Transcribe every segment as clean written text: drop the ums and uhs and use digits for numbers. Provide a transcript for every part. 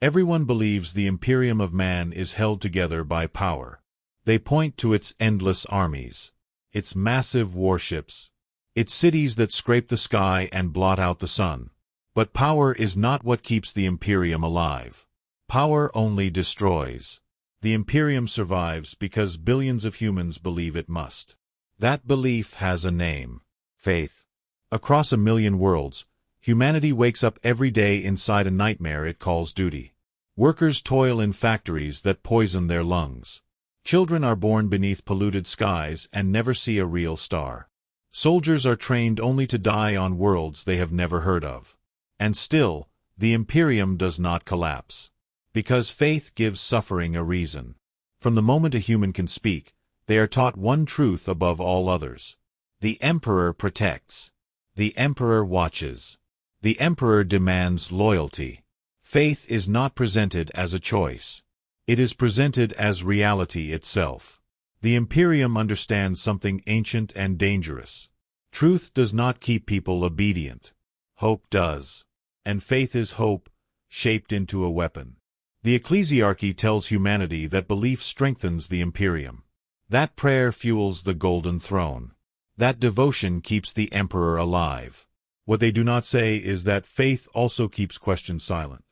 Everyone believes the Imperium of man is held together by power. They point to its endless armies, its massive warships, its cities that scrape the sky and blot out the sun. But power is not what keeps the Imperium alive. Power only destroys. The Imperium survives because billions of humans believe it must. That belief has a name: faith. Across a million worlds, humanity wakes up every day inside a nightmare it calls duty. Workers toil in factories that poison their lungs. Children are born beneath polluted skies and never see a real star. Soldiers are trained only to die on worlds they have never heard of. And still, the Imperium does not collapse. Because faith gives suffering a reason. From the moment a human can speak, they are taught one truth above all others. The Emperor protects. The Emperor watches. The Emperor demands loyalty. Faith is not presented as a choice. It is presented as reality itself. The Imperium understands something ancient and dangerous. Truth does not keep people obedient. Hope does. And faith is hope, shaped into a weapon. The ecclesiarchy tells humanity that belief strengthens the Imperium. That prayer fuels the Golden Throne. That devotion keeps the Emperor alive. What they do not say is that faith also keeps questions silent.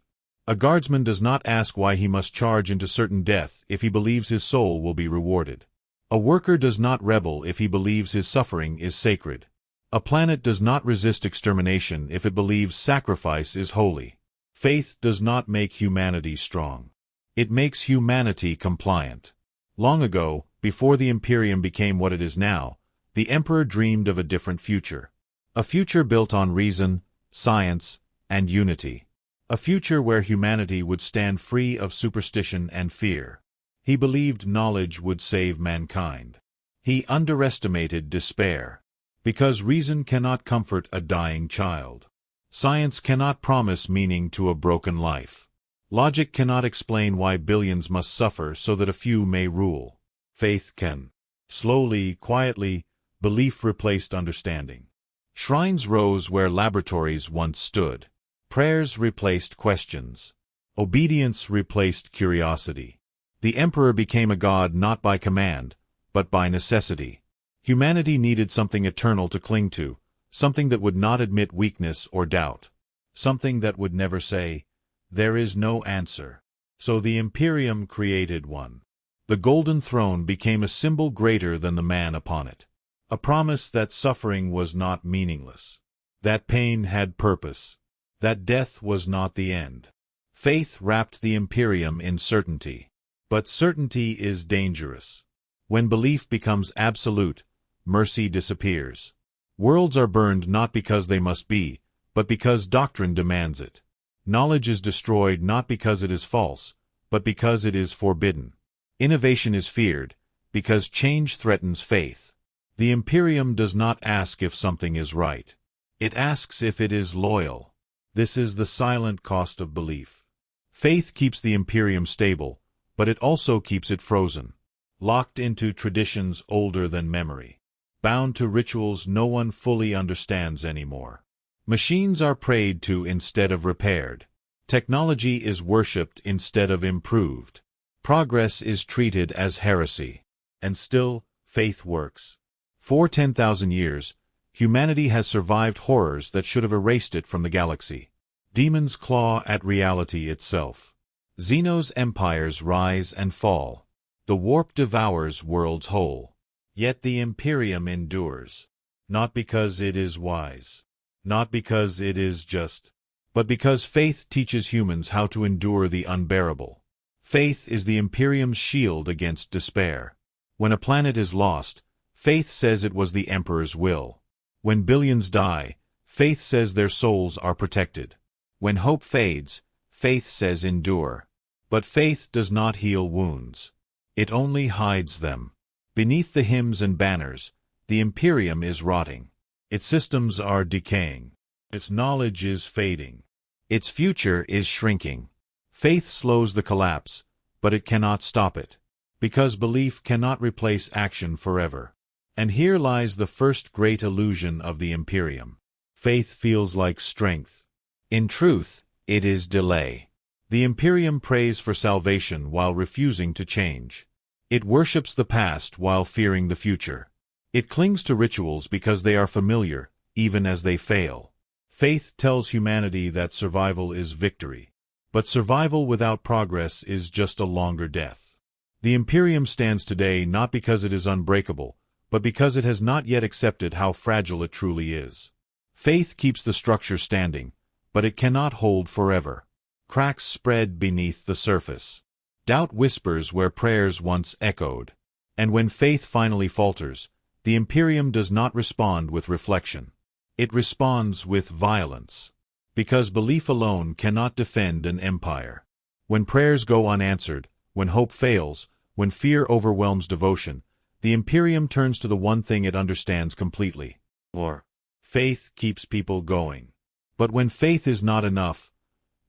A guardsman does not ask why he must charge into certain death if he believes his soul will be rewarded. A worker does not rebel if he believes his suffering is sacred. A planet does not resist extermination if it believes sacrifice is holy. Faith does not make humanity strong. It makes humanity compliant. Long ago, before the Imperium became what it is now, the Emperor dreamed of a different future. A future built on reason, science, and unity. A future where humanity would stand free of superstition and fear. He believed knowledge would save mankind. He underestimated despair. Because reason cannot comfort a dying child. Science cannot promise meaning to a broken life. Logic cannot explain why billions must suffer so that a few may rule. Faith can. Slowly, quietly, belief replaced understanding. Shrines rose where laboratories once stood. Prayers replaced questions. Obedience replaced curiosity. The Emperor became a god not by command, but by necessity. Humanity needed something eternal to cling to, something that would not admit weakness or doubt. Something that would never say, "There is no answer." So the Imperium created one. The Golden Throne became a symbol greater than the man upon it. A promise that suffering was not meaningless. That pain had purpose. That death was not the end. Faith wrapped the Imperium in certainty. But certainty is dangerous. When belief becomes absolute, mercy disappears. Worlds are burned not because they must be, but because doctrine demands it. Knowledge is destroyed not because it is false, but because it is forbidden. Innovation is feared, because change threatens faith. The Imperium does not ask if something is right. It asks if it is loyal. This is the silent cost of belief. Faith keeps the Imperium stable, but it also keeps it frozen. Locked into traditions older than memory. Bound to rituals no one fully understands anymore. Machines are prayed to instead of repaired. Technology is worshipped instead of improved. Progress is treated as heresy. And still, faith works. For 10,000 years, humanity has survived horrors that should have erased it from the galaxy. Demons claw at reality itself. Xeno's empires rise and fall. The warp devours worlds whole. Yet the Imperium endures. Not because it is wise. Not because it is just. But because faith teaches humans how to endure the unbearable. Faith is the Imperium's shield against despair. When a planet is lost, faith says it was the Emperor's will. When billions die, faith says their souls are protected. When hope fades, faith says endure. But faith does not heal wounds. It only hides them. Beneath the hymns and banners, the Imperium is rotting. Its systems are decaying. Its knowledge is fading. Its future is shrinking. Faith slows the collapse, but it cannot stop it. Because belief cannot replace action forever. And here lies the first great illusion of the Imperium. Faith feels like strength. In truth, it is delay. The Imperium prays for salvation while refusing to change. It worships the past while fearing the future. It clings to rituals because they are familiar, even as they fail. Faith tells humanity that survival is victory. But survival without progress is just a longer death. The Imperium stands today not because it is unbreakable, but because it has not yet accepted how fragile it truly is. Faith keeps the structure standing, but it cannot hold forever. Cracks spread beneath the surface. Doubt whispers where prayers once echoed. And when faith finally falters, the Imperium does not respond with reflection. It responds with violence. Because belief alone cannot defend an empire. When prayers go unanswered, when hope fails, when fear overwhelms devotion, the Imperium turns to the one thing it understands completely: war. Faith keeps people going. But when faith is not enough,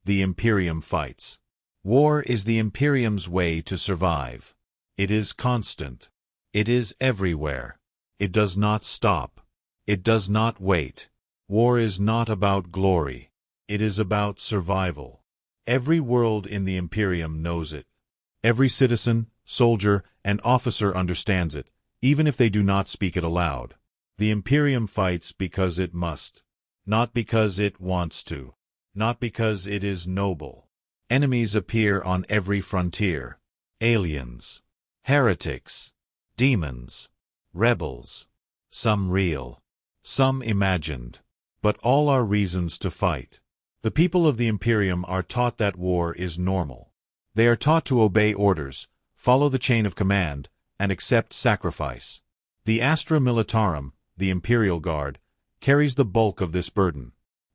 the Imperium fights. War is the Imperium's way to survive. It is constant. It is everywhere. It does not stop. It does not wait. War is not about glory. It is about survival. Every world in the Imperium knows it. Every citizen, soldier, and officer understands it, even if they do not speak it aloud. The Imperium fights because it must. Not because it wants to. Not because it is noble. Enemies appear on every frontier. Aliens. Heretics. Demons. Rebels. Some real. Some imagined. But all are reasons to fight. The people of the Imperium are taught that war is normal. They are taught to obey orders, follow the chain of command, and accept sacrifice. The Astra Militarum, the Imperial Guard, carries the bulk of this burden.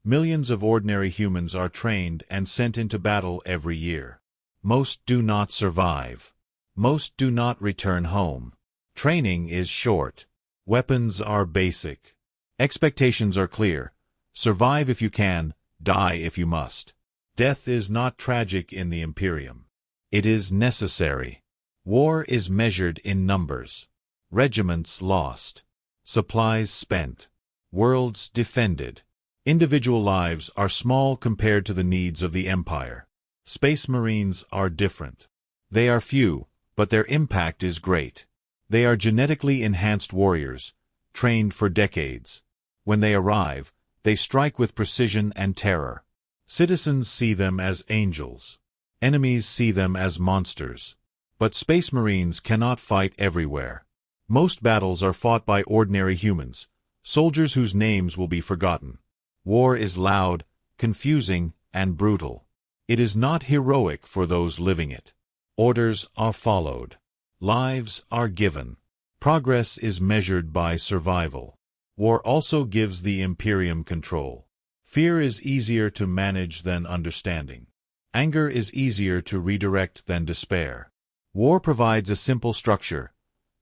Millions of ordinary humans are trained and sent into battle every year. Most do not survive. Most do not return home. Training is short. Weapons are basic. Expectations are clear. Survive if you can, die if you must. Death is not tragic in the Imperium. It is necessary. War is measured in numbers. Regiments lost. Supplies spent. Worlds defended. Individual lives are small compared to the needs of the Empire. Space Marines are different. They are few, but their impact is great. They are genetically enhanced warriors, trained for decades. When they arrive, they strike with precision and terror. Citizens see them as angels. Enemies see them as monsters. But Space Marines cannot fight everywhere. Most battles are fought by ordinary humans, soldiers whose names will be forgotten. War is loud, confusing, and brutal. It is not heroic for those living it. Orders are followed. Lives are given. Progress is measured by survival. War also gives the Imperium control. Fear is easier to manage than understanding. Anger is easier to redirect than despair. War provides a simple structure.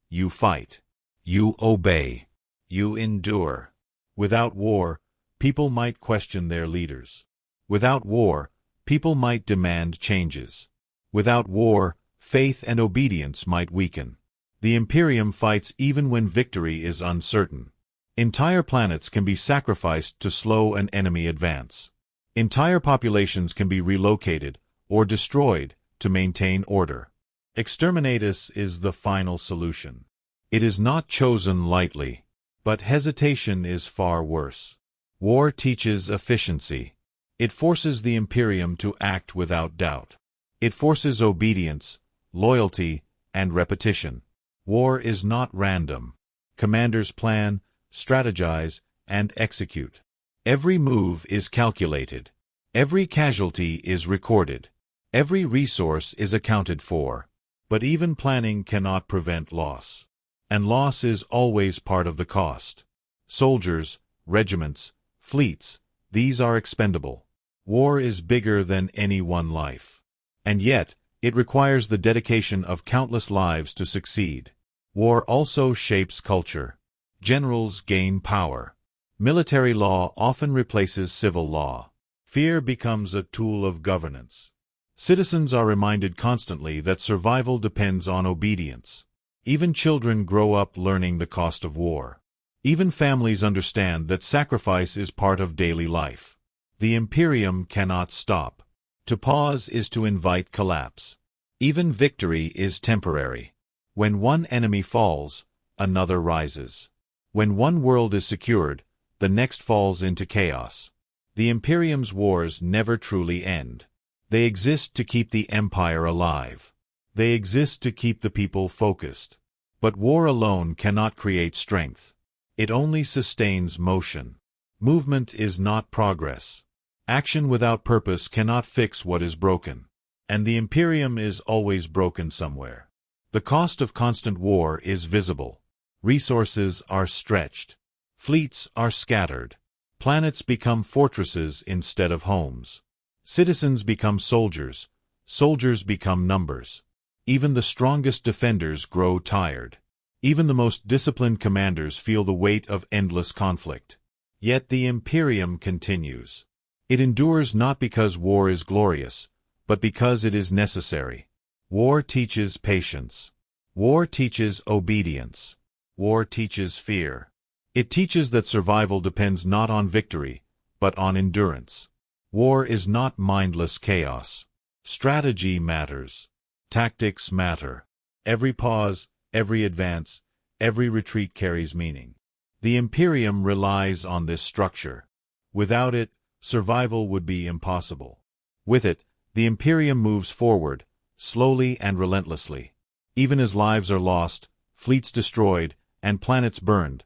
You fight. You obey. You endure. Without war, people might question their leaders. Without war, people might demand changes. Without war, faith and obedience might weaken. The Imperium fights even when victory is uncertain. Entire planets can be sacrificed to slow an enemy advance. Entire populations can be relocated or destroyed to maintain order. Exterminatus is the final solution. It is not chosen lightly, but hesitation is far worse. War teaches efficiency. It forces the Imperium to act without doubt. It forces obedience, loyalty, and repetition. War is not random. Commanders plan, strategize, and execute. Every move is calculated. Every casualty is recorded. Every resource is accounted for. But even planning cannot prevent loss. And loss is always part of the cost. Soldiers, regiments, fleets, these are expendable. War is bigger than any one life. And yet, it requires the dedication of countless lives to succeed. War also shapes culture. Generals gain power. Military law often replaces civil law. Fear becomes a tool of governance. Citizens are reminded constantly that survival depends on obedience. Even children grow up learning the cost of war. Even families understand that sacrifice is part of daily life. The Imperium cannot stop. To pause is to invite collapse. Even victory is temporary. When one enemy falls, another rises. When one world is secured, the next falls into chaos. The Imperium's wars never truly end. They exist to keep the Empire alive. They exist to keep the people focused. But war alone cannot create strength. It only sustains motion. Movement is not progress. Action without purpose cannot fix what is broken. And the Imperium is always broken somewhere. The cost of constant war is visible. Resources are stretched. Fleets are scattered. Planets become fortresses instead of homes. Citizens become soldiers. Soldiers become numbers. Even the strongest defenders grow tired. Even the most disciplined commanders feel the weight of endless conflict. Yet the Imperium continues. It endures not because war is glorious, but because it is necessary. War teaches patience. War teaches obedience. War teaches fear. It teaches that survival depends not on victory, but on endurance. War is not mindless chaos. Strategy matters. Tactics matter. Every pause, every advance, every retreat carries meaning. The Imperium relies on this structure. Without it, survival would be impossible. With it, the Imperium moves forward, slowly and relentlessly. Even as lives are lost, fleets destroyed, and planets burned,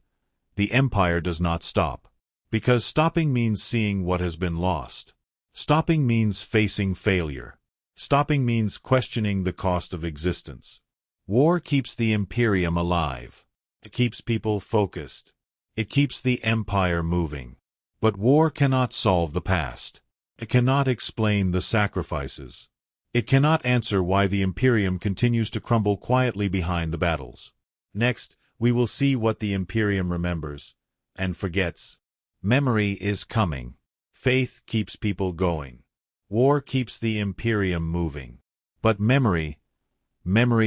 the Empire does not stop. Because stopping means seeing what has been lost. Stopping means facing failure. Stopping means questioning the cost of existence. War keeps the Imperium alive. It keeps people focused. It keeps the Empire moving. But war cannot solve the past. It cannot explain the sacrifices. It cannot answer why the Imperium continues to crumble quietly behind the battles. Next, we will see what the Imperium remembers and forgets. Memory is coming. Faith keeps people going. War keeps the Imperium moving. But memory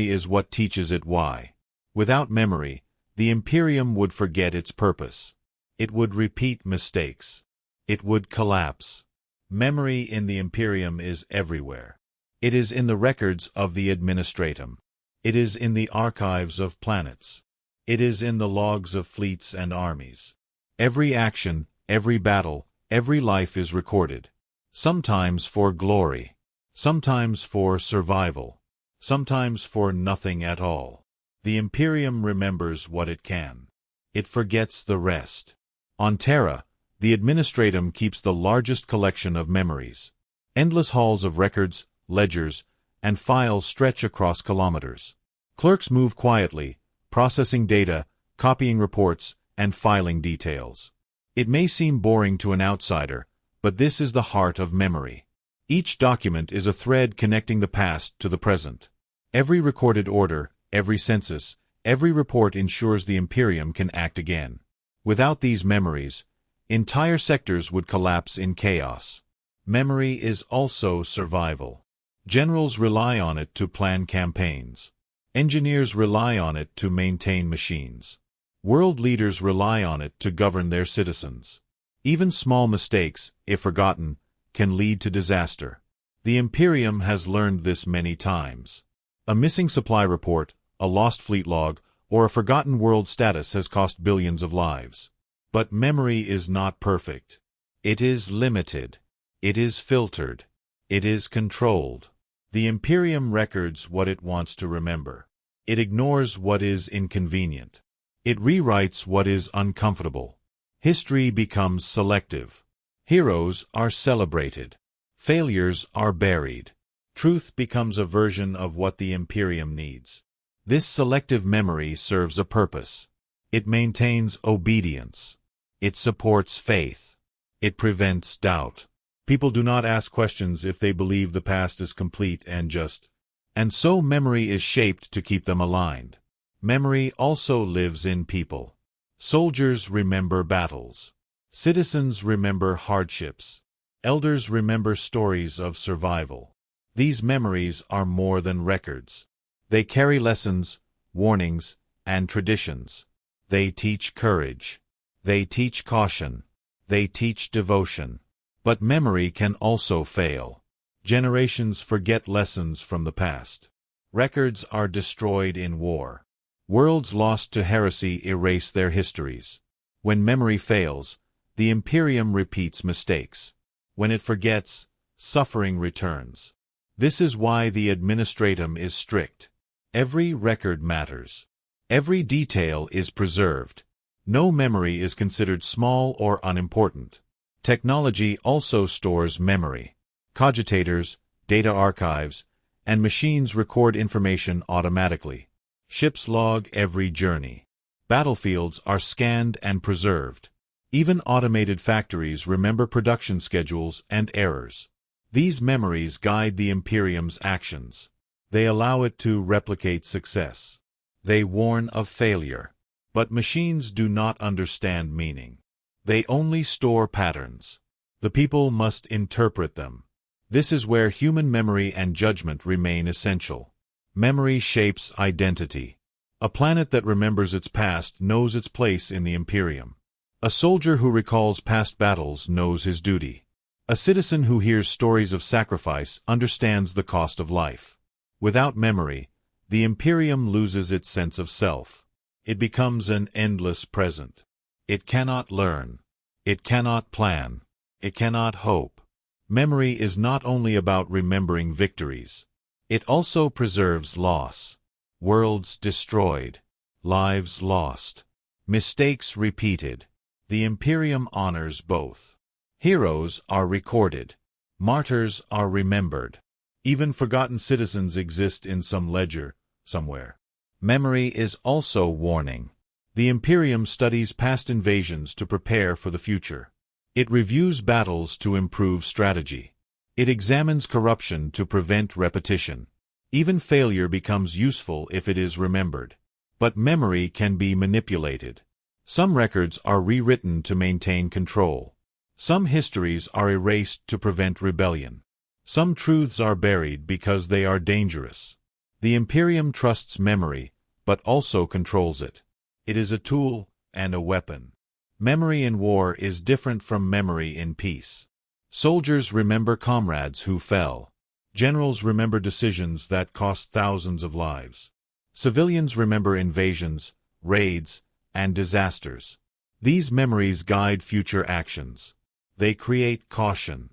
is what teaches it why. Without memory, the Imperium would forget its purpose. It would repeat mistakes. It would collapse. Memory in the Imperium is everywhere. It is in the records of the Administratum. It is in the archives of planets. It is in the logs of fleets and armies. Every action, every battle, every life is recorded. Sometimes for glory. Sometimes for survival. Sometimes for nothing at all. The Imperium remembers what it can. It forgets the rest. On Terra, the Administratum keeps the largest collection of memories. Endless halls of records, ledgers, and files stretch across kilometers. Clerks move quietly, processing data, copying reports, and filing details. It may seem boring to an outsider, but this is the heart of memory. Each document is a thread connecting the past to the present. Every recorded order, every census, every report ensures the Imperium can act again. Without these memories, entire sectors would collapse in chaos. Memory is also survival. Generals rely on it to plan campaigns. Engineers rely on it to maintain machines. World leaders rely on it to govern their citizens. Even small mistakes, if forgotten, can lead to disaster. The Imperium has learned this many times. A missing supply report, a lost fleet log, or a forgotten world status has cost billions of lives. But memory is not perfect. It is limited. It is filtered. It is controlled. The Imperium records what it wants to remember. It ignores what is inconvenient. It rewrites what is uncomfortable. History becomes selective. Heroes are celebrated. Failures are buried. Truth becomes a version of what the Imperium needs. This selective memory serves a purpose. It maintains obedience. It supports faith. It prevents doubt. People do not ask questions if they believe the past is complete and just. And so memory is shaped to keep them aligned. Memory also lives in people. Soldiers remember battles. Citizens remember hardships. Elders remember stories of survival. These memories are more than records. They carry lessons, warnings, and traditions. They teach courage. They teach caution. They teach devotion. But memory can also fail. Generations forget lessons from the past. Records are destroyed in war. Worlds lost to heresy erase their histories. When memory fails, the Imperium repeats mistakes. When it forgets, suffering returns. This is why the administratum is strict. Every record matters. Every detail is preserved. No memory is considered small or unimportant. Technology also stores memory. Cogitators, data archives, and machines record information automatically. Ships log every journey. Battlefields are scanned and preserved. Even automated factories remember production schedules and errors. These memories guide the Imperium's actions. They allow it to replicate success. They warn of failure. But machines do not understand meaning. They only store patterns. The people must interpret them. This is where human memory and judgment remain essential. Memory shapes identity. A planet that remembers its past knows its place in the Imperium. A soldier who recalls past battles knows his duty. A citizen who hears stories of sacrifice understands the cost of life. Without memory, the Imperium loses its sense of self. It becomes an endless present. It cannot learn. It cannot plan. It cannot hope. Memory is not only about remembering victories. It also preserves loss. Worlds destroyed. Lives lost. Mistakes repeated. The Imperium honors both. Heroes are recorded. Martyrs are remembered. Even forgotten citizens exist in some ledger, somewhere. Memory is also warning. The Imperium studies past invasions to prepare for the future. It reviews battles to improve strategy. It examines corruption to prevent repetition. Even failure becomes useful if it is remembered. But memory can be manipulated. Some records are rewritten to maintain control. Some histories are erased to prevent rebellion. Some truths are buried because they are dangerous. The Imperium trusts memory, but also controls it. It is a tool and a weapon. Memory in war is different from memory in peace. Soldiers remember comrades who fell. Generals remember decisions that cost thousands of lives. Civilians remember invasions, raids, and disasters. These memories guide future actions. They create caution.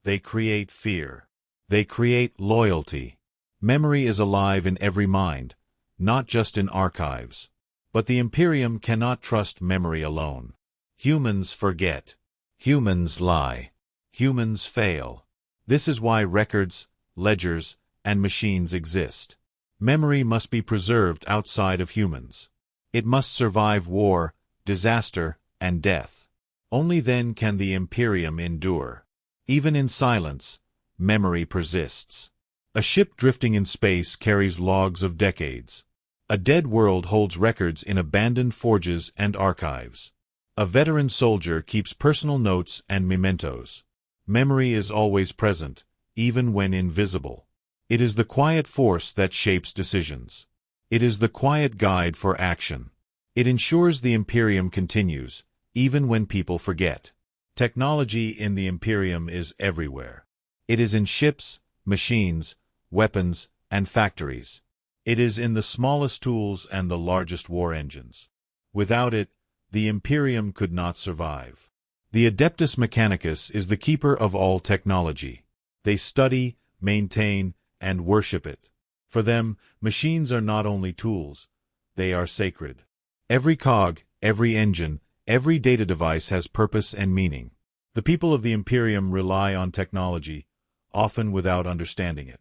They create fear. They create loyalty. Memory is alive in every mind, not just in archives. But the Imperium cannot trust memory alone. Humans forget. Humans lie. Humans fail. This is why records, ledgers, and machines exist. Memory must be preserved outside of humans. It must survive war, disaster, and death. Only then can the Imperium endure. Even in silence, memory persists. A ship drifting in space carries logs of decades. A dead world holds records in abandoned forges and archives. A veteran soldier keeps personal notes and mementos. Memory is always present, even when invisible. It is the quiet force that shapes decisions. It is the quiet guide for action. It ensures the Imperium continues, even when people forget. Technology in the Imperium is everywhere. It is in ships, machines, weapons, and factories. It is in the smallest tools and the largest war engines. Without it, the Imperium could not survive. The Adeptus Mechanicus is the keeper of all technology. They study, maintain, and worship it. For them, machines are not only tools, they are sacred. Every cog, every engine, every data device has purpose and meaning. The people of the Imperium rely on technology, often without understanding it.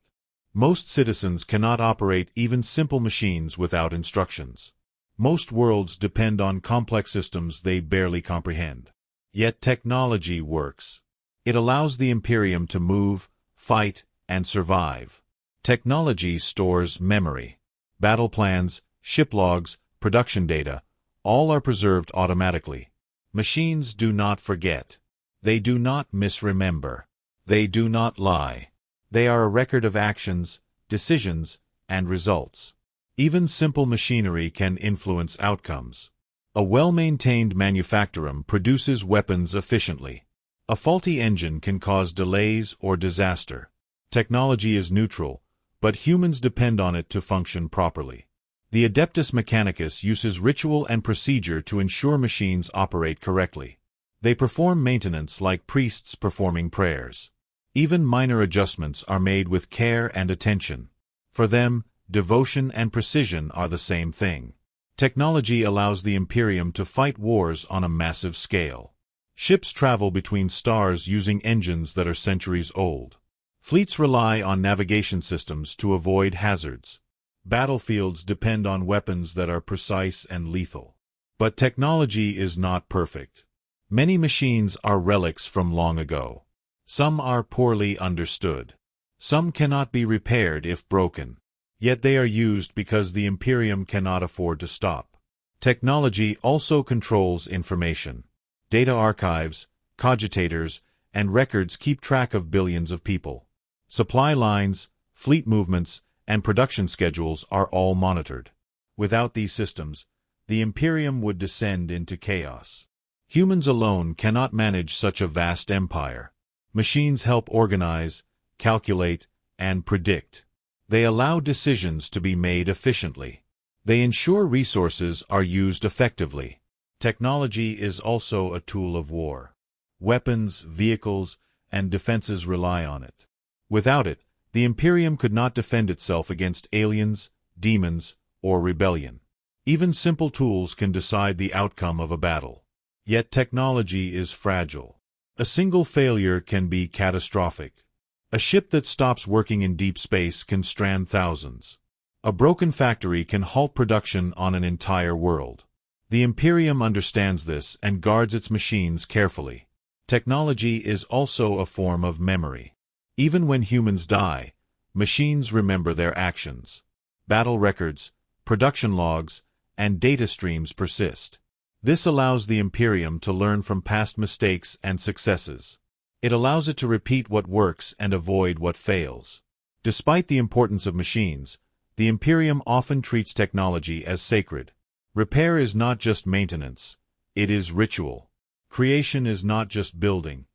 Most citizens cannot operate even simple machines without instructions. Most worlds depend on complex systems they barely comprehend. Yet technology works. It allows the Imperium to move, fight, and survive. Technology stores memory. Battle plans, ship logs, production data, all are preserved automatically. Machines do not forget. They do not misremember. They do not lie. They are a record of actions, decisions, and results. Even simple machinery can influence outcomes. A well-maintained manufactorum produces weapons efficiently. A faulty engine can cause delays or disaster. Technology is neutral, but humans depend on it to function properly. The Adeptus Mechanicus uses ritual and procedure to ensure machines operate correctly. They perform maintenance like priests performing prayers. Even minor adjustments are made with care and attention. For them, devotion and precision are the same thing. Technology allows the Imperium to fight wars on a massive scale. Ships travel between stars using engines that are centuries old. Fleets rely on navigation systems to avoid hazards. Battlefields depend on weapons that are precise and lethal. But technology is not perfect. Many machines are relics from long ago. Some are poorly understood. Some cannot be repaired if broken. Yet they are used because the Imperium cannot afford to stop. Technology also controls information. Data archives, cogitators, and records keep track of billions of people. Supply lines, fleet movements, and production schedules are all monitored. Without these systems, the Imperium would descend into chaos. Humans alone cannot manage such a vast empire. Machines help organize, calculate, and predict. They allow decisions to be made efficiently. They ensure resources are used effectively. Technology is also a tool of war. Weapons, vehicles, and defenses rely on it. Without it, the Imperium could not defend itself against aliens, demons, or rebellion. Even simple tools can decide the outcome of a battle. Yet technology is fragile. A single failure can be catastrophic. A ship that stops working in deep space can strand thousands. A broken factory can halt production on an entire world. The Imperium understands this and guards its machines carefully. Technology is also a form of memory. Even when humans die, machines remember their actions. Battle records, production logs, and data streams persist. This allows the Imperium to learn from past mistakes and successes. It allows it to repeat what works and avoid what fails. Despite the importance of machines, the Imperium often treats technology as sacred. Repair is not just maintenance, it is ritual. Creation is not just building,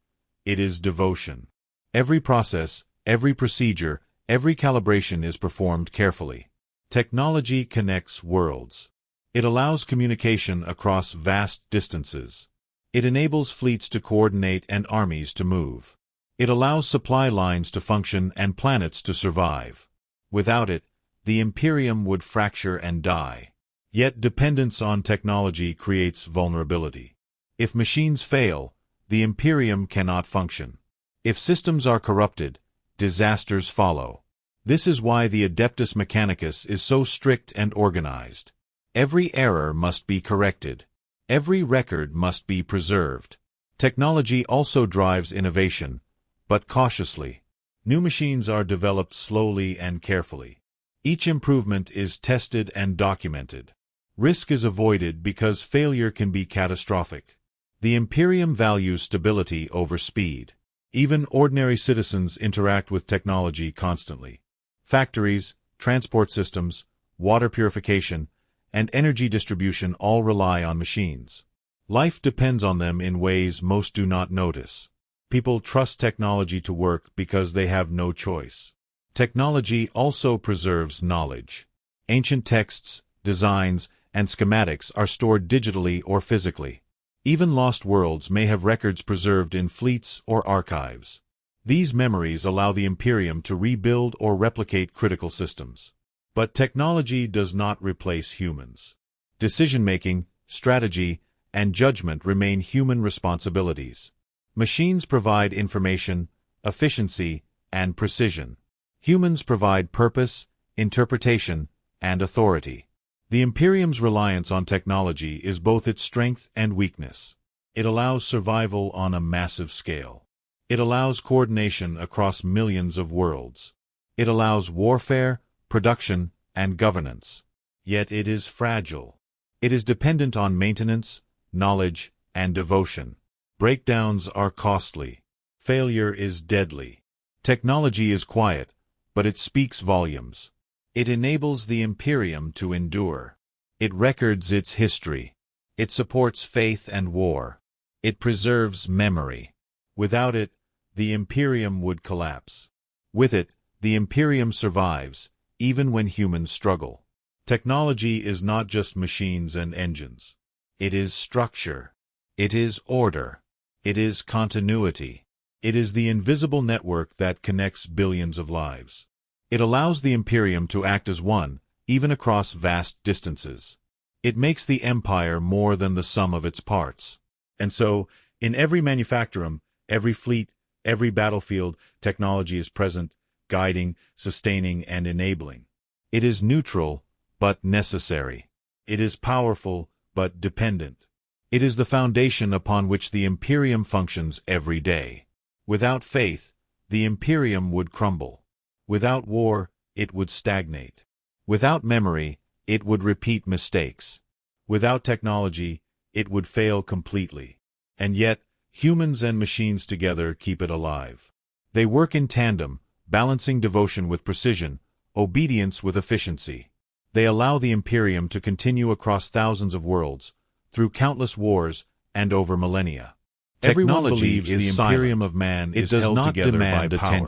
it is devotion. Every process, every procedure, every calibration is performed carefully. Technology connects worlds. It allows communication across vast distances. It enables fleets to coordinate and armies to move. It allows supply lines to function and planets to survive. Without it, the Imperium would fracture and die. Yet dependence on technology creates vulnerability. If machines fail, the Imperium cannot function. If systems are corrupted, disasters follow. This is why the Adeptus Mechanicus is so strict and organized. Every error must be corrected. Every record must be preserved. Technology also drives innovation, but cautiously. New machines are developed slowly and carefully. Each improvement is tested and documented. Risk is avoided because failure can be catastrophic. The Imperium values stability over speed. Even ordinary citizens interact with technology constantly. Factories, transport systems, water purification, and energy distribution all rely on machines. Life depends on them in ways most do not notice. People trust technology to work because they have no choice. Technology also preserves knowledge. Ancient texts, designs, and schematics are stored digitally or physically. Even lost worlds may have records preserved in fleets or archives. These memories allow the Imperium to rebuild or replicate critical systems. But technology does not replace humans. Decision-making, strategy, and judgment remain human responsibilities. Machines provide information, efficiency, and precision. Humans provide purpose, interpretation, and authority. The Imperium's reliance on technology is both its strength and weakness. It allows survival on a massive scale. It allows coordination across millions of worlds. It allows warfare, production, and governance. Yet it is fragile. It is dependent on maintenance, knowledge, and devotion. Breakdowns are costly. Failure is deadly. Technology is quiet, but it speaks volumes. It enables the Imperium to endure. It records its history. It supports faith and war. It preserves memory. Without it, the Imperium would collapse. With it, the Imperium survives, even when humans struggle. Technology is not just machines and engines. It is structure. It is order. It is continuity. It is the invisible network that connects billions of lives. It allows the Imperium to act as one, even across vast distances. It makes the Empire more than the sum of its parts. And so, in every manufactorum, every fleet, every battlefield, technology is present, guiding, sustaining, and enabling. It is neutral, but necessary. It is powerful, but dependent. It is the foundation upon which the Imperium functions every day. Without faith, the Imperium would crumble. Without war, it would stagnate. Without memory, it would repeat mistakes. Without technology, it would fail completely. And yet, humans and machines together keep it alive. They work in tandem, balancing devotion with precision, obedience with efficiency. They allow the Imperium to continue across thousands of worlds, through countless wars, and over millennia. Everyone believes the Imperium of man is held together by power.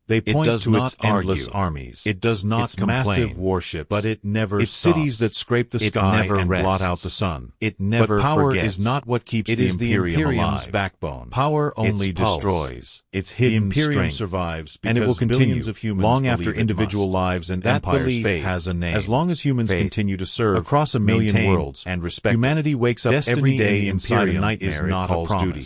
They point to its endless armies. It does not complain. Massive warships, but it never stops. Its cities that scrape the sky and blot out the sun. It never forgets. But power is not what keeps the Imperium alive. Backbone. Power only destroys. Its hidden strength survives because it will continue of humans long after individual lives and empires fade. Has a name. As long as humans continue to serve across a million worlds and respect, humanity wakes up every day inside a nightmare it calls duty.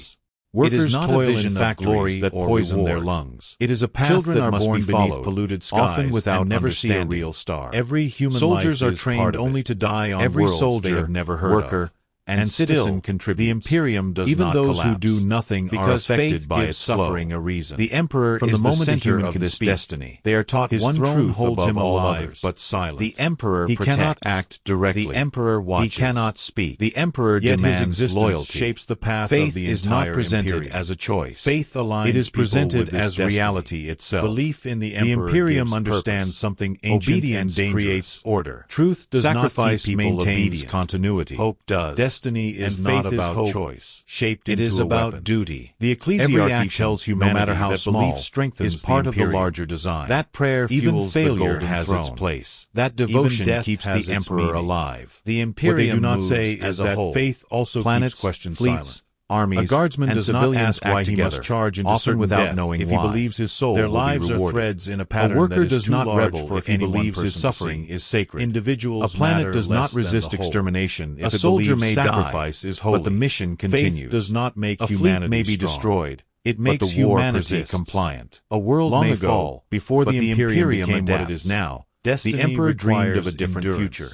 Workers toil in factories that poison their lungs. It is a path that must be followed, polluted skies, often without never see a real star. Every human soldiers are trained only to die on every soldier they have never heard of. And citizen contributes. The Imperium does even not those collapse. Who do nothing because are affected by its suffering a reason. The Emperor from is the center of this destiny. They are taught his one truth holds him alive, but silent. The Emperor he cannot act directly. The Emperor watches. He cannot speak. The Emperor demands loyalty. Shapes the path of the entire is not presented Imperium. As a choice. Faith aligns. It is presented as reality itself. Belief in the Emperor. The Imperium understands something ancient. Obedience creates order. Truth does not maintain continuity. Hope does. Destiny is not about choice, shaped into a weapon. It is about duty. The ecclesiarchy tells humanity no matter how that small, belief strengthens is part of the larger design. That prayer fuels even failure has its place. That devotion keeps the Emperor alive. The Imperium what they do not say is that faith also keeps questions silent. Armies, a guardsman does not ask why he must charge into certain without knowing if he believes his soul their lives are threads in a pattern. A worker does not rebel if he believes his suffering is sacred. Individuals a planet does not resist extermination if a soldier may sacrifice is holy. But the mission continues. Faith does not make humanity may be destroyed. It makes humanity compliant. A world may fall before the Imperium became what it is now. The Emperor dreamed of a different future.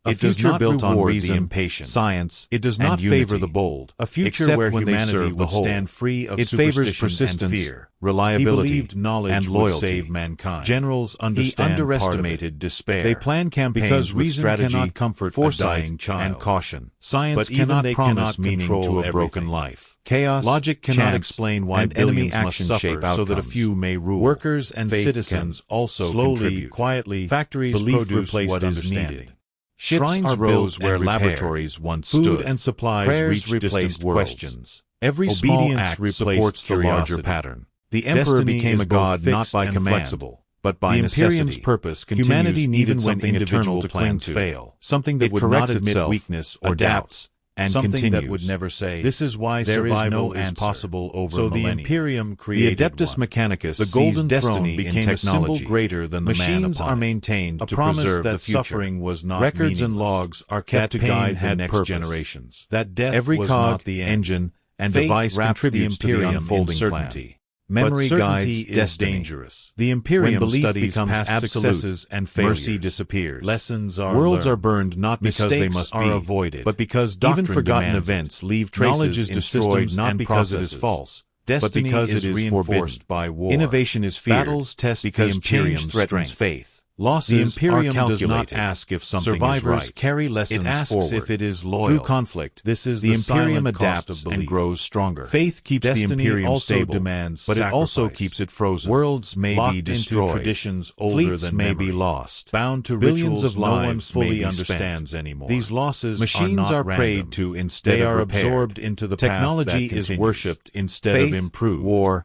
A future built on reason, the impatient, science. It does not favor the bold. A future where humanity will stand free of superstition and fear, reliability, and loyalty would save mankind. Generals underestimated despair. They plan campaigns because reason cannot comfort foresight, a dying child, and caution. Science cannot promise meaning to a broken life. Chaos, logic cannot explain why enemy actions shape outcomes so that a few may rule. Workers and citizens also slowly, quietly, factories produce what is needed. Shrines rose where laboratories once stood. Food and supplies reached distant questions. Every small act supports the larger pattern. The Emperor became a god not by command, but by necessity. The Imperium's purpose continues humanity needed something internal to cling to, fail, something that would not admit weakness or doubts, and something continues. That would never say, "This is why survival is possible over millennia." So the Imperium created the Adeptus Mechanicus, the golden destiny became a symbol greater than the machines are maintained to preserve the future. Suffering was not records and logs are kept to guide the next generations. That death every was cog, not the engine, and device contributes to the unfolding plan. Memory guides destiny. Dangerous. The Imperium study becomes successes and failures. Mercy disappears. Lessons are worlds learned. Are burned not because they must be avoided, but because even forgotten events leave traces. Knowledge is destroyed not because it is false, but because it is reinforced by war. Innovation is feared. Battles test because the Imperium threatens faith. Losses the Imperium does not ask if something survivors is right. Carry lessons it asks forward. If it is loyal. Through conflict, this is the Imperium adapts and grows stronger. Faith keeps destiny the Imperium also stable, demands but sacrifice. It also keeps it frozen. Worlds may locked be destroyed. Into traditions older fleets than may be lost. Bound to billions of lives no one fully understands anymore. These losses machines are preyed to instead they of repaired. Absorbed into the technology path that is worshipped instead faith, of improved. War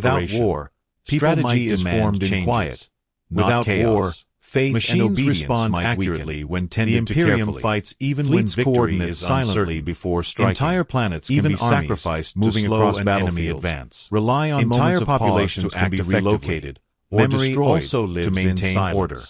preparation. Without war, Strategy is formed in changes. quiet. Without Not war, chaos. faith Machines and obedience respond might accurately weaken. when The tended to Imperium carefully. fights even Fleets when victory coordinate is silently uncertain. before striking. Entire planets can Even be armies, sacrificed moving to slow across an battlefields, enemy advance. rely on Entire moments of pause populations to can act be effectively. relocated or Memory destroyed also lives to maintain in silence. order.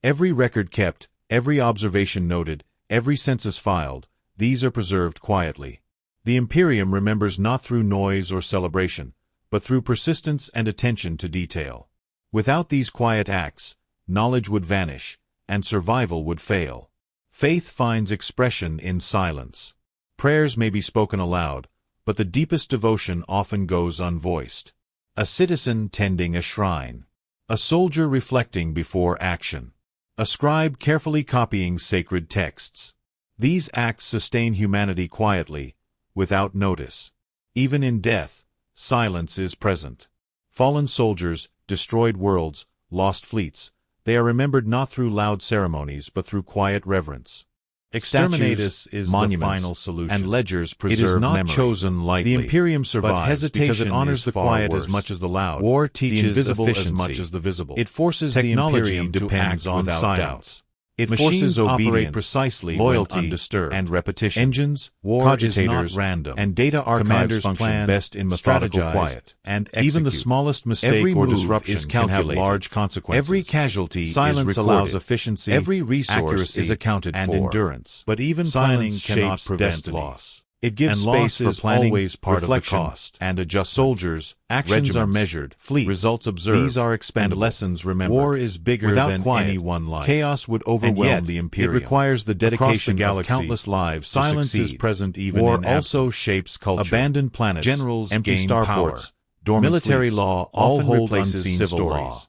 Every record kept, every observation noted, every census filed, these are preserved quietly. The Imperium remembers not through noise or celebration, but through persistence and attention to detail. Without these quiet acts, knowledge would vanish, and survival would fail. Faith finds expression in silence. Prayers may be spoken aloud, but the deepest devotion often goes unvoiced. A citizen tending a shrine. A soldier reflecting before action. A scribe carefully copying sacred texts. These acts sustain humanity quietly, without notice. Even in death, silence is present. Fallen soldiers, destroyed worlds, lost fleets, they are remembered not through loud ceremonies but through quiet reverence. Exterminatus is the final solution, and ledgers preserve memory. It is not chosen lightly. The Imperium survives because it honors the quiet as much as the loud. War teaches the invisible as much as the visible. It forces the Imperium to act on silence. It forces operate precisely, loyalty, undisturbed, and repetition. Engines, war cogitators, is not random, and data archives function best in methodical quiet. And even the smallest mistake or disruption can have large consequences. Every casualty silence is recorded. Allows efficiency. Every resource is accounted and for. Endurance. But even planning cannot prevent loss. It gives space for planning, always part of the cost, and adjust. Soldiers, actions are measured, fleets, results observed, these are expendable, and lessons remembered. War is bigger without than quiet, any one life. Chaos would overwhelm the Imperium. It requires the dedication of countless lives. Silence is present even war in absence. Also shapes culture. Abandoned planets, generals, empty starports, dormant military fleets, law all hold unseen civil stories. Law.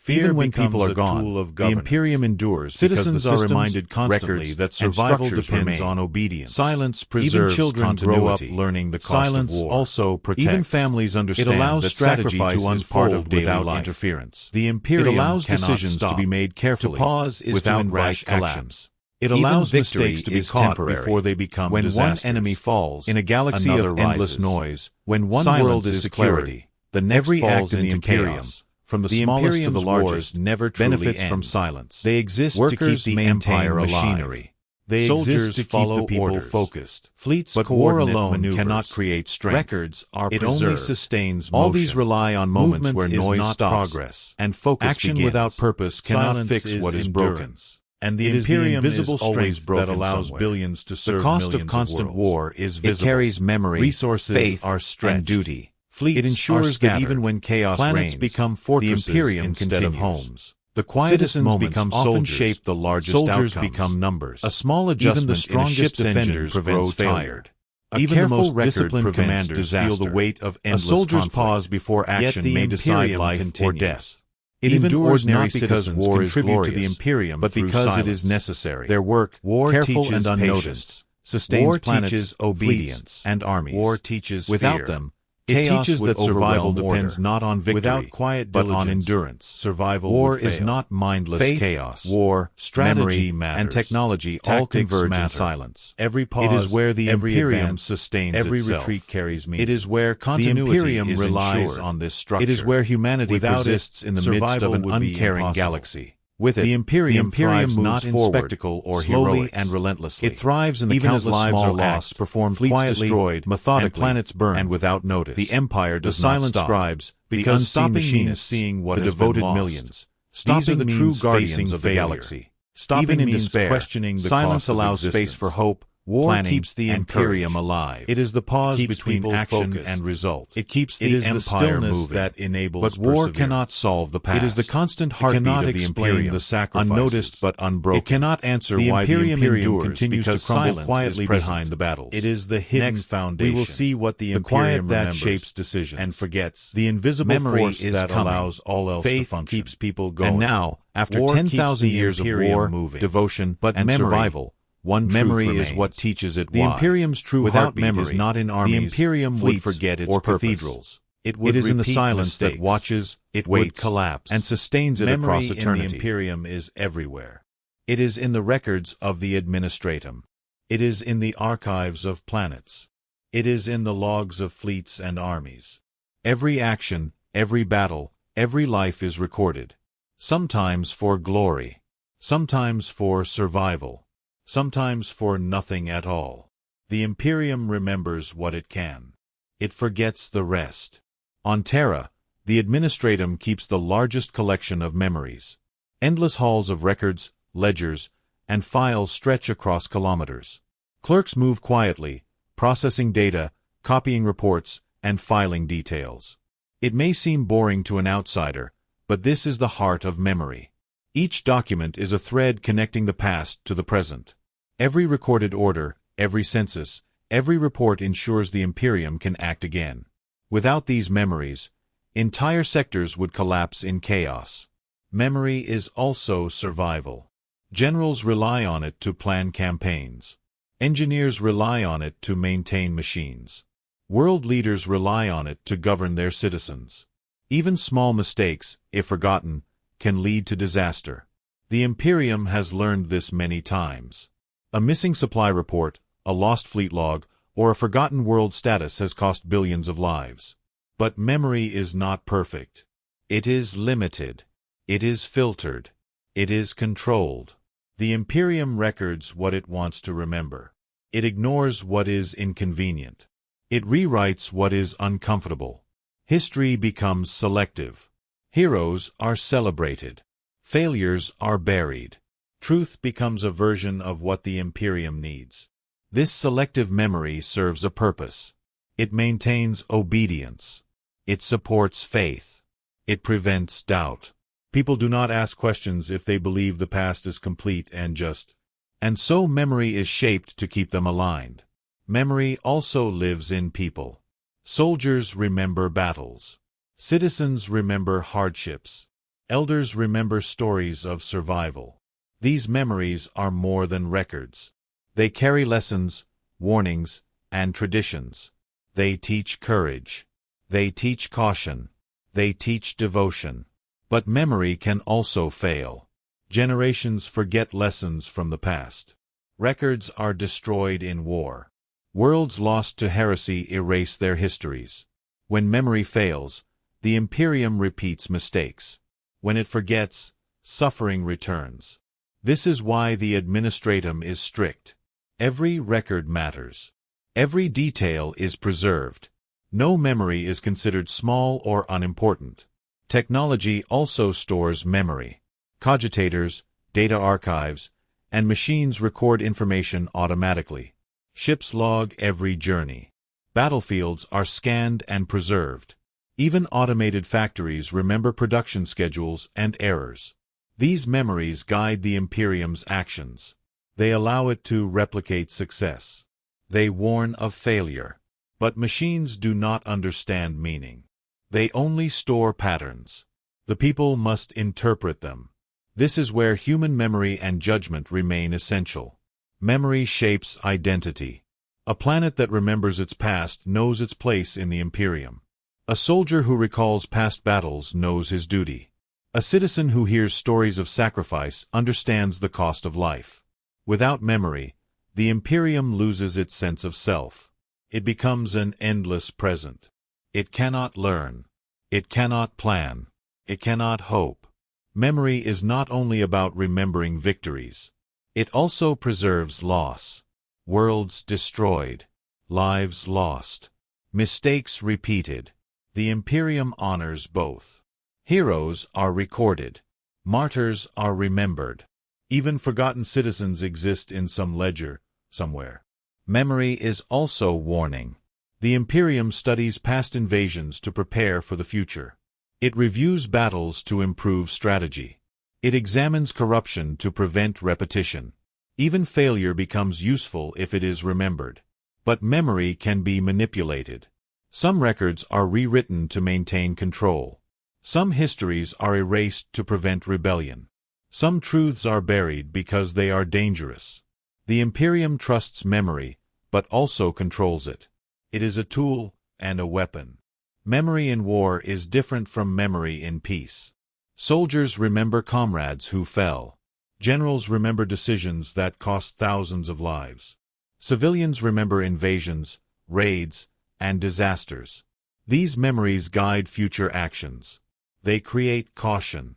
Even when people are gone, the Imperium endures. Citizens are reminded constantly that survival depends on obedience. Silence preserves even children grow up learning the cost silence of war. Also protects. Even families understand it allows that strategy to unfold without interference. The Imperium allows decisions to be made carefully. To pause is without rash actions. It allows mistakes to be caught before they become when disasters. One enemy falls in a galaxy of endless noise, when one world is security, the next falls in the Imperium. From the smallest to the largest, never benefits from silence. They exist workers to keep the empire machinery. They exist to keep the people focused. Fleets, but war alone cannot create strength. Records are preserved. It only sustains motion. All these rely on moments where noise stops, progress, and focus action begins. Without purpose cannot fix what is broken. And the Imperium invisible strength that allows billions to serve millions of worlds. The cost of constant war is visible. It carries memory, resources, faith, and duty. It ensures that even when chaos reigns, become fortresses the Imperium instead of homes. The quietest moments become often shape the largest soldiers outcomes. Become numbers. A small adjustment even the strongest in a ship's defenders prevents tired. Even the most disciplined commanders feel the weight of endless conflict. A soldier's pause before action may decide life or death. It endures not because war is glorious, to the Imperium, but because it is necessary. Their work, war careful and unnoticed, sustains war planets, teaches obedience, and armies. War teaches without fear. Them. It teaches that survival depends not on victory, without quiet but on endurance. Survival war is not mindless faith, chaos. War, strategy, and technology all converge in silence. Every pause, it is where the Imperium sustains every itself. Retreat carries meaning. It is where continuity the Imperium relies on this structure. It is where humanity persists in the midst of an uncaring galaxy. With it, the Imperium moves not in spectacle or slowly and relentlessly. It thrives in the even countless lives are lost, performed fleets quietly, destroyed, methodically, and planets burned, and without notice. The Empire does not stop. Scribes, because stopping means seeing what the devoted millions. Stopping the true guardians of the galaxy. Stopping even in despair, questioning the silence allows space for hope. War keeps the Imperium alive. It is the pause between action and result. It keeps the empire moving. That enables but war cannot solve the past. It is the constant heartbeat of the Imperium, the sacrifices, unnoticed but unbroken. It cannot answer why the Imperium continues to crumble quietly behind the battles. It is the hidden foundation. We will see what the Imperium that shapes decisions and forgets. The invisible force that allows all else to function. Keeps people going. And now, after 10,000 years of war, devotion, and survival, one memory is what teaches it why. The Imperium's true without memory is not in armies, the Imperium would forget its cathedrals. It is in the silence that watches, it waits, collapse, and sustains it across eternity. Memory in the Imperium is everywhere. It is in the records of the Administratum. It is in the archives of planets. It is in the logs of fleets and armies. Every action, every battle, every life is recorded. Sometimes for glory. Sometimes for survival. Sometimes for nothing at all. The Imperium remembers what it can. It forgets the rest. On Terra, the Administratum keeps the largest collection of memories. Endless halls of records, ledgers, and files stretch across kilometers. Clerks move quietly, processing data, copying reports, and filing details. It may seem boring to an outsider, but this is the heart of memory. Each document is a thread connecting the past to the present. Every recorded order, every census, every report ensures the Imperium can act again. Without these memories, entire sectors would collapse in chaos. Memory is also survival. Generals rely on it to plan campaigns. Engineers rely on it to maintain machines. World leaders rely on it to govern their citizens. Even small mistakes, if forgotten, can lead to disaster. The Imperium has learned this many times. A missing supply report, a lost fleet log, or a forgotten world status has cost billions of lives. But memory is not perfect. It is limited. It is filtered. It is controlled. The Imperium records what it wants to remember. It ignores what is inconvenient. It rewrites what is uncomfortable. History becomes selective. Heroes are celebrated. Failures are buried. Truth becomes a version of what the Imperium needs. This selective memory serves a purpose. It maintains obedience. It supports faith. It prevents doubt. People do not ask questions if they believe the past is complete and just. And so memory is shaped to keep them aligned. Memory also lives in people. Soldiers remember battles. Citizens remember hardships. Elders remember stories of survival. These memories are more than records. They carry lessons, warnings, and traditions. They teach courage. They teach caution. They teach devotion. But memory can also fail. Generations forget lessons from the past. Records are destroyed in war. Worlds lost to heresy erase their histories. When memory fails, the Imperium repeats mistakes. When it forgets, suffering returns. This is why the administratum is strict. Every record matters. Every detail is preserved. No memory is considered small or unimportant. Technology also stores memory. Cogitators, data archives, and machines record information automatically. Ships log every journey. Battlefields are scanned and preserved. Even automated factories remember production schedules and errors. These memories guide the Imperium's actions. They allow it to replicate success. They warn of failure. But machines do not understand meaning. They only store patterns. The people must interpret them. This is where human memory and judgment remain essential. Memory shapes identity. A planet that remembers its past knows its place in the Imperium. A soldier who recalls past battles knows his duty. A citizen who hears stories of sacrifice understands the cost of life. Without memory, the Imperium loses its sense of self. It becomes an endless present. It cannot learn. It cannot plan. It cannot hope. Memory is not only about remembering victories. It also preserves loss. Worlds destroyed. Lives lost. Mistakes repeated. The Imperium honors both. Heroes are recorded. Martyrs are remembered. Even forgotten citizens exist in some ledger, somewhere. Memory is also warning. The Imperium studies past invasions to prepare for the future. It reviews battles to improve strategy. It examines corruption to prevent repetition. Even failure becomes useful if it is remembered. But memory can be manipulated. Some records are rewritten to maintain control. Some histories are erased to prevent rebellion. Some truths are buried because they are dangerous. The Imperium trusts memory, but also controls it. It is a tool and a weapon. Memory in war is different from memory in peace. Soldiers remember comrades who fell. Generals remember decisions that cost thousands of lives. Civilians remember invasions, raids, and disasters. These memories guide future actions. They create caution.